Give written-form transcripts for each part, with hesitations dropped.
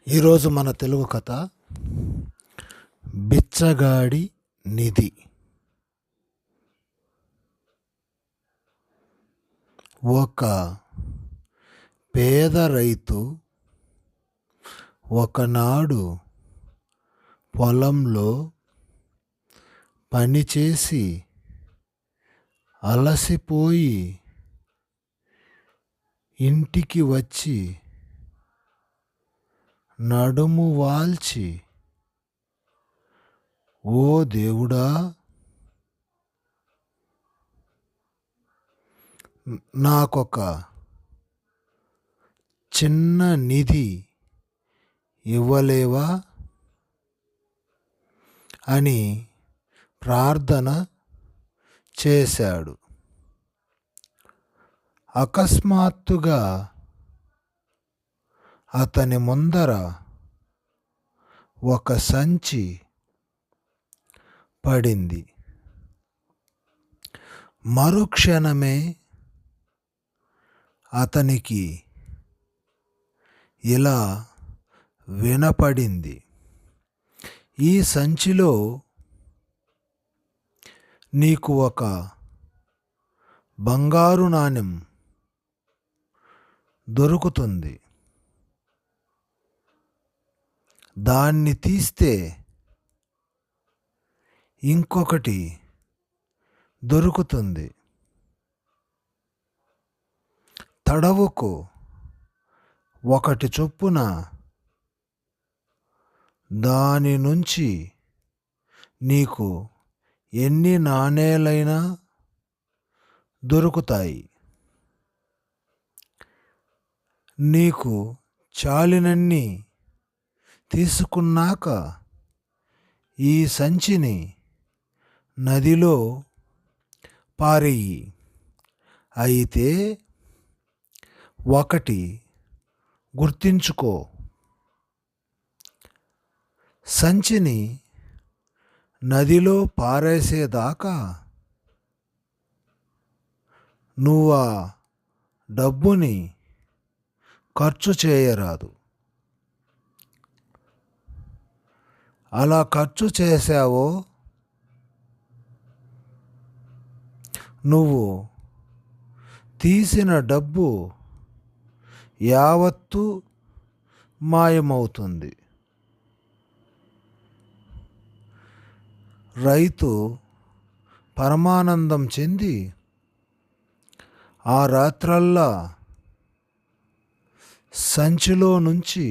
ఈరోజు మన తెలుగు కథ బిచ్చగాడి నిధి. ఒక పేద రైతు ఒకనాడు పొలంలో పనిచేసి అలసిపోయి ఇంటికి వచ్చి నడుము వాల్చి, ఓ దేవుడా, నాకొక చిన్న నిధి ఇవ్వలేవా అని ప్రార్థన చేశాడు. అకస్మాత్తుగా అతని ముందర ఒక సంచి పడింది. మరుక్షణమే అతనికి ఇలా వినపడింది, ఈ సంచిలో నీకు ఒక బంగారు నాణెం దొరుకుతుంది. దాన్ని తీస్తే ఇంకొకటి దొరుకుతుంది. తడవుకు ఒకటి చొప్పున దాని నుంచి నీకు ఎన్ని నాణేలైనా దొరుకుతాయి. నీకు చాలినన్ని తీసుకున్నాక ఈ సంచిని నదిలో పారేయి. అయితే ఒకటి గుర్తుంచుకో, సంచిని నదిలో పారేసేదాకా నువ్వు డబ్బుని ఖర్చు చేయరాదు. అలా ఖర్చు చేశావో నువ్వు తీసిన డబ్బు యావత్తు మాయమవుతుంది. రైతు పరమానందం చెంది ఆ రాత్రల్లా సంచిలో నుంచి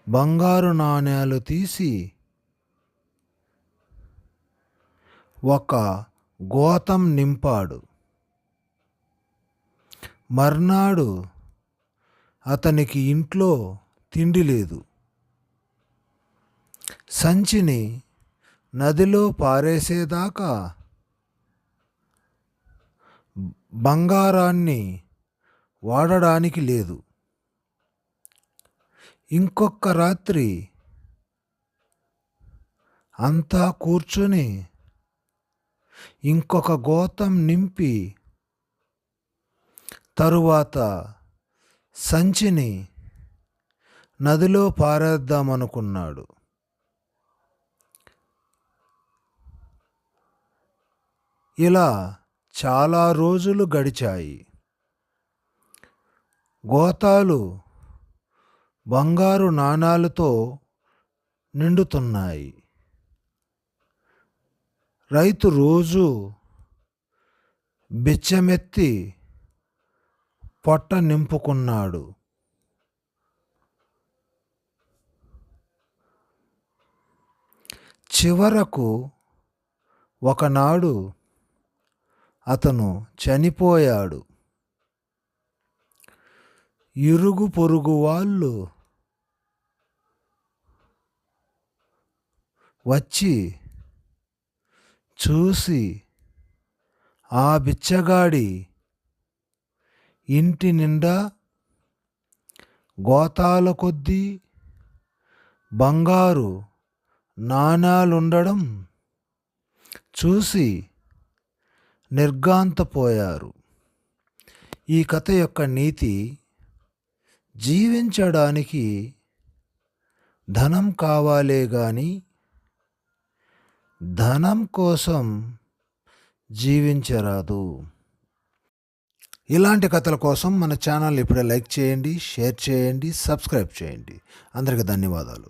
బంగారు నాణేలు తీసి ఒక గోతం నింపాడు. మర్నాడు అతనికి ఇంట్లో తిండి లేదు. సంచిని నదిలో పారేసేదాకా బంగారాన్ని వాడడానికి లేదు. ఇంకొక రాత్రి అంతా కూర్చొని ఇంకొక గోతం నింపి తరువాత సంచిని నదిలో పారేద్దామనుకున్నాడు. ఇలా చాలా రోజులు గడిచాయి. గోతాలు బంగారు నాణాలతో నిండుతున్నాయి. రైతు రోజు బిచ్చమెత్తి పొట్ట నింపుకున్నాడు. చివరకు ఒకనాడు అతను చనిపోయాడు. ఇరుగు పొరుగు వాళ్ళు వచ్చి చూసి ఆ బిచ్చగాడి ఇంటి నిండా గోతాల కొద్దీ బంగారు నాణాలుండడం చూసి నిర్ఘాంతపోయారు. ఈ కథ యొక్క నీతి, జీవించడానికి ధనం కావాలే గాని ధనం కోసం జీవించరాదు. ఇలాంటి కథల కోసం మన ఛానల్ ఇప్పుడే లైక్ చేయండి, షేర్ చేయండి, సబ్స్క్రైబ్ చేయండి. అందరికీ ధన్యవాదాలు.